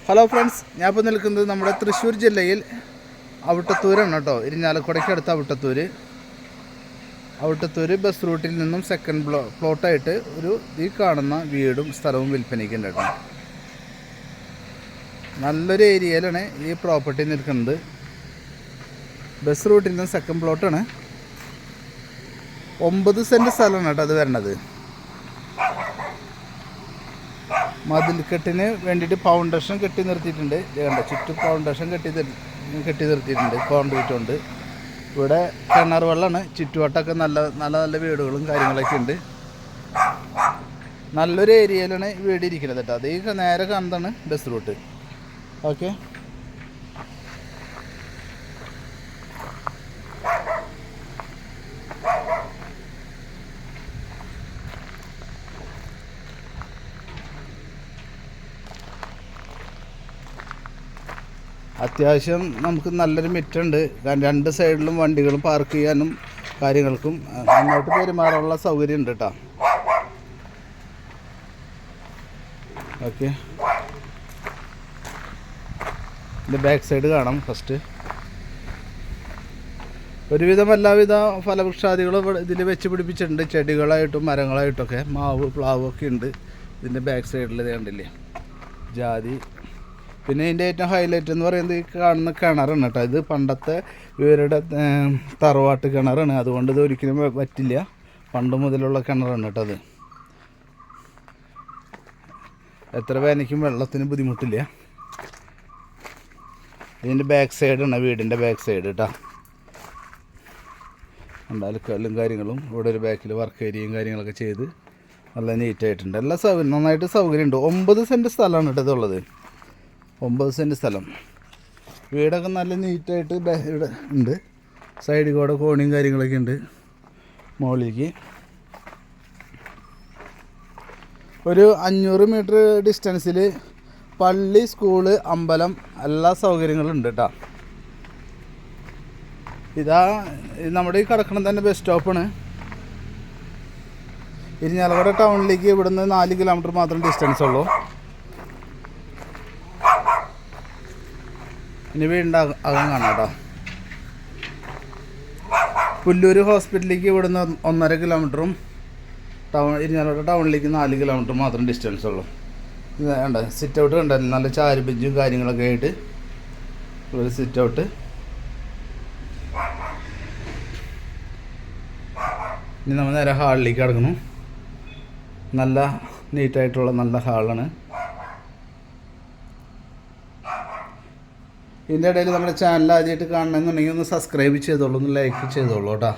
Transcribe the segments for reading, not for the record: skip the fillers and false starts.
Hello friends, ഞാൻ ഇപ്പോൾ നിൽക്കുന്നത് നമ്മുടെ തൃശ്ശൂർ ജില്ലയിൽ അവിട്ടത്തൂരാണ് കേട്ടോ. ഇരിഞ്ഞാലക്കുടയ്ക്ക് അടുത്ത അവിട്ടത്തൂർ ബസ് റൂട്ടിൽ നിന്നും സെക്കൻഡ് പ്ലോട്ടായിട്ട് ഈ കാണുന്ന വീടും സ്ഥലവും വിൽപ്പനയ്ക്കുണ്ട് കേട്ടോ. നല്ലൊരു ഏരിയയിലാണ് ഈ പ്രോപ്പർട്ടി നിൽക്കുന്നത്. ബസ് റൂട്ടിൽ നിന്നും സെക്കൻഡ് പ്ലോട്ടാണ്. 9 സെൻറ്റ് സ്ഥലമാണ് കേട്ടോ അത് വരണത്. മതിൽക്കെട്ടിന് വേണ്ടിയിട്ട് ഫൗണ്ടേഷൻ കെട്ടി നിർത്തിയിട്ടുണ്ട്. ചുറ്റും ഫൗണ്ടേഷൻ കെട്ടി നിർത്തിയിട്ടുണ്ട്. കോൺക്രീറ്റ് കൊണ്ട്. ഇവിടെ കിണർ വെള്ളമാണ്. ചുറ്റുവട്ടമൊക്കെ നല്ല വീടുകളും കാര്യങ്ങളൊക്കെ ഉണ്ട്. നല്ലൊരു ഏരിയയിലാണ് വീട് ഇരിക്കുന്നത് കേട്ടോ. അത് ഈ നേരെ കാണുന്നതാണ് ബസ് റൂട്ട്. ഓക്കെ, അത്യാവശ്യം നമുക്ക് നല്ലൊരു മിറ്റുണ്ട്. കാരണം 2 സൈഡിലും വണ്ടികൾ പാർക്ക് ചെയ്യാനും കാര്യങ്ങൾക്കും നന്നായിട്ട് പെരുമാറാനുള്ള സൗകര്യം ഉണ്ട് കേട്ടോ. ഓക്കെ, ഇതിൻ്റെ ബാക്ക് സൈഡ് കാണാം. ഫസ്റ്റ് ഒരുവിധം എല്ലാവിധ ഫലവൃക്ഷാദികളും ഇതിൽ വെച്ച് പിടിപ്പിച്ചിട്ടുണ്ട്. ചെടികളായിട്ടും മരങ്ങളായിട്ടൊക്കെ മാവ് പ്ലാവ് ഒക്കെ ഉണ്ട്. ഇതിൻ്റെ ബാക്ക് സൈഡിൽ ഇത് കണ്ടില്ലേ, ജാതി. പിന്നെ ഇതിൻ്റെ ഏറ്റവും ഹൈലൈറ്റ് എന്ന് പറയുന്നത് ഈ കാണുന്ന കിണറാണ് കേട്ടോ. ഇത് പണ്ടത്തെ ഇവരുടെ തറവാട്ട് കിണറാണ്. അതുകൊണ്ട് ഇത് ഒരിക്കലും പറ്റില്ല. പണ്ട് മുതലുള്ള കിണറാണ് കേട്ടോ അത്. എത്ര വേനയ്ക്കും വെള്ളത്തിന് ബുദ്ധിമുട്ടില്ല. ഇതിൻ്റെ ബാക്ക് സൈഡാണ്, വീടിൻ്റെ ബാക്ക് സൈഡ് കേട്ടോ. അലക്കല്ലും കാര്യങ്ങളും ഇവിടെ ഒരു ബാക്കിൽ വർക്ക് ഏരിയയും കാര്യങ്ങളൊക്കെ ചെയ്ത് നല്ല നീറ്റായിട്ടുണ്ട്. എല്ലാ നന്നായിട്ട് സൗകര്യമുണ്ട്. 9 സെൻറ്റ് സ്ഥലമാണ് കേട്ടോ ഇതുള്ളത്. 9 സെൻറ്റ് സ്ഥലം. വീടൊക്കെ നല്ല നീറ്റായിട്ട് ഇവിടെ ഉണ്ട്. സൈഡിൽ കൂടെ കോണിയും കാര്യങ്ങളൊക്കെ ഉണ്ട്. മുകളിലേക്ക് ഒരു 500 മീറ്റർ ഡിസ്റ്റൻസിൽ പള്ളി, സ്കൂള്, അമ്പലം എല്ലാ സൗകര്യങ്ങളും ഉണ്ട് കേട്ടോ. നമ്മുടെ ഈ കിടക്കണം തന്നെ ബസ് സ്റ്റോപ്പാണ്. ഇരിഞ്ഞാലക്കുട ടൗണിലേക്ക് ഇവിടുന്ന് 4 കിലോമീറ്റർ മാത്രം ഡിസ്റ്റൻസ് ഉള്ളൂ. ഇനി വീടിൻ്റെ അകം കാണാം കേട്ടോ. പുല്ലൂർ ഹോസ്പിറ്റലിലേക്ക് ഇവിടുന്ന് 1.5 കിലോമീറ്ററും ഇരിഞ്ഞാലക്കുട ടൗണിലേക്ക് 4 കിലോമീറ്റർ മാത്രം ഡിസ്റ്റൻസ് ഉള്ളൂ. ഇത് വേണ്ട സിറ്റ് ഔട്ട് കണ്ടല്ലോ, നല്ല ചാരു ബെഞ്ചും കാര്യങ്ങളൊക്കെ ആയിട്ട് ഒരു സിറ്റ് ഔട്ട്. ഇനി നമ്മൾ നേരെ ഹാളിലേക്ക് കിടക്കുന്നു. നല്ല നീറ്റായിട്ടുള്ള നല്ല ഹാളാണ്. ഇതിൻ്റെ ഇടയിൽ നമ്മുടെ ചാനൽ ആദ്യമായിട്ട് കാണണമെന്നുണ്ടെങ്കിൽ ഒന്ന് സബ്സ്ക്രൈബ് ചെയ്തോളൂ, ഒന്ന് ലൈക്ക് ചെയ്തോളൂ കേട്ടോ.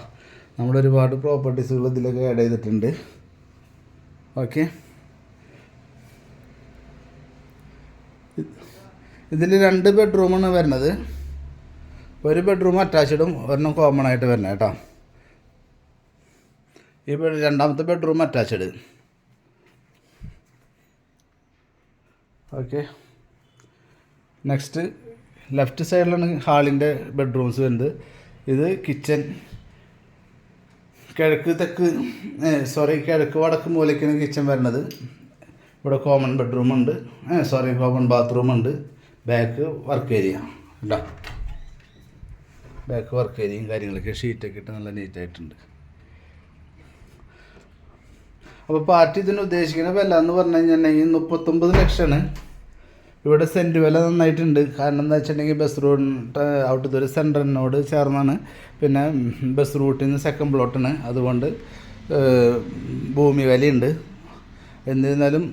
നമ്മുടെ ഒരുപാട് പ്രോപ്പർട്ടീസുകൾ ഇതിലൊക്കെ ആഡ് ചെയ്തിട്ടുണ്ട്. ഓക്കെ, ഇതിൽ 2 ബെഡ്റൂമാണ് വരുന്നത്. ഒരു ബെഡ്റൂം അറ്റാച്ച്ഡും ഒരെണ്ണം കോമൺ ആയിട്ട് വരുന്നത് കേട്ടോ. ഈ രണ്ടാമത്തെ bedroom attached. Okay, next left സൈഡിലാണ് ഹാളിൻ്റെ ബെഡ്റൂംസ് വരുന്നത്. ഇത് കിച്ചൺ. കിഴക്ക് വടക്ക് മൂലയ്ക്കാണ് കിച്ചൺ വരുന്നത്. ഇവിടെ കോമൺ ബെഡ്റൂമുണ്ട്, കോമൺ ബാത്റൂമുണ്ട്. ബാക്ക് വർക്ക് ഏരിയ കേട്ടോ. ബാക്ക് വർക്ക് ഏരിയയും കാര്യങ്ങളൊക്കെ ഷീറ്റൊക്കെ ഇട്ട് നല്ല നീറ്റായിട്ടുണ്ട്. അപ്പോൾ പാർട്ടി ഇതിന് ഉദ്ദേശിക്കുന്ന വില എന്ന് പറഞ്ഞു കഴിഞ്ഞിട്ടുണ്ടെങ്കിൽ 39 ലക്ഷമാണ്. ഇവിടെ സെൻറ്റ് വില നന്നായിട്ടുണ്ട്. കാരണം എന്താ വെച്ചിട്ടുണ്ടെങ്കിൽ ബസ് റൂട്ട് ഔട്ടത്തൂർ സെൻട്രലിനോട് ചേർന്നാണ്. പിന്നെ ബസ് റൂട്ടിൽ നിന്ന് സെക്കൻഡ് പ്ലോട്ടാണ്. അതുകൊണ്ട് ഭൂമി വിലയുണ്ട്. എന്നിരുന്നാലും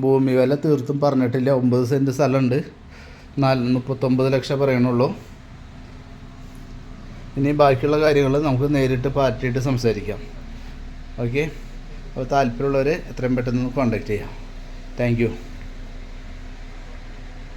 ഭൂമി വില തീർത്തും പറഞ്ഞിട്ടില്ല. 9 സെൻറ്റ് സ്ഥലമുണ്ട്. 39 ലക്ഷം പറയണുള്ളൂ. ഇനി ബാക്കിയുള്ള കാര്യങ്ങൾ നമുക്ക് നേരിട്ട് പാർട്ടിയായിട്ട് സംസാരിക്കാം. ഓക്കെ, അപ്പോൾ താല്പര്യമുള്ളവർ എത്രയും പെട്ടെന്ന് കോൺടാക്റ്റ് ചെയ്യാം. Thank you.